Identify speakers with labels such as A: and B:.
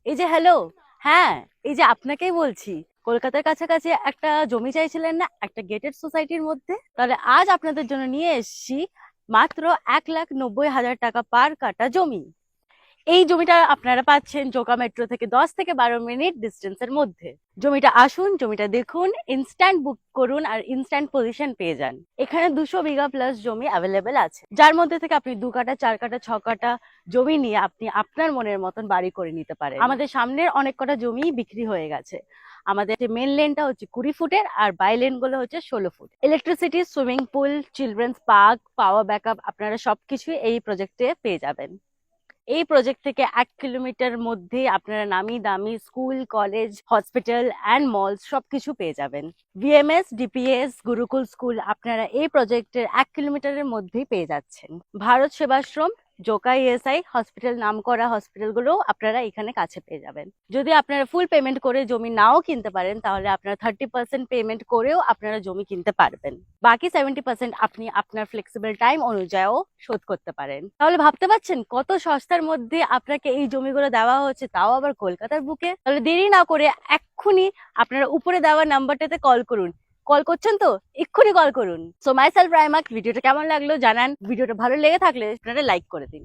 A: এই যে হ্যালো। হ্যাঁ, এই যে আপনাকেই বলছি। কলকাতার কাছাকাছি একটা জমি চাইছিলেন না, একটা গেটেড সোসাইটির মধ্যে? তাহলে আজ আপনাদের জন্য নিয়ে এসেছি মাত্র 1,90,000 টাকা পার কাটা জমি। এই জমিটা আপনারা পাচ্ছেন জোকা মেট্রো থেকে 10 থেকে 12 মিনিট ডিস্টেন্সের মধ্যে। জমিটা আসুন, জমিটা দেখুন, ইনস্ট্যান্ট বুক করুন আর ইনস্ট্যান্ট পজিশন পেয়ে যান। এখানে 200 বিঘা প্লাস জমি অ্যাভেলেবেল আছে, যার মধ্যে থেকে আপনি 2 কাঠা 4 কাঠা 6 কাঠা জমি নিয়ে আপনি আপনার মনের মতন বাড়ি করে নিতে পারেন। আমাদের সামনের অনেক কটা জমি বিক্রি হয়ে গেছে। আমাদের মেন লেনটা হচ্ছে 20 ফুটের আর বাই লেন গুলো হচ্ছে 16 foot. Electricity, swimming pool, children's park, power backup আপনারা সবকিছুই এই প্রজেক্টে পেয়ে যাবেন। এই প্রজেক্ট থেকে 1 কিলোমিটার মধ্যে আপনারা নামি দামি school, college, hospital and malls সবকিছু পেয়ে যাবেন। ভিএমএস, ডিপিএস, গুরুকুল স্কুল আপনারা এই প্রজেক্টের 1 কিলোমিটারের মধ্যেই পেয়ে যাচ্ছেন। ভারত সেবাশ্রম, জোকা ইএসআই হসপিটাল, নাম করা হসপিটাল গুলো আপনারা এখানে কাছে পেয়ে যাবেন। যদি আপনারা ফুল পেমেন্ট করে জমি নাও কিনতে পারেন, তাহলে আপনারা 30% পেমেন্ট করেও আপনারা জমি কিনতে পারবেন। বাকি 70% আপনি আপনার ফ্লেক্সিবল টাইম অনুযায়ীও শোধ করতে পারেন। তাহলে ভাবতে পারছেন কত সস্তার মধ্যে আপনাকে এই জমিগুলো দেওয়া হচ্ছে, তাও আবার কলকাতার বুকে। তাহলে দেরি না করে এক্ষুনি আপনারা উপরে দেওয়া নাম্বারটাতে কল করুন। কল করছেন তো? এক্ষুনি কল করুন। সো মাই সেলফ রাইমা, ভিডিওটা কেমন লাগলো জানান। ভিডিওটা ভালো লেগে থাকলে আপনারা লাইক করে দিন।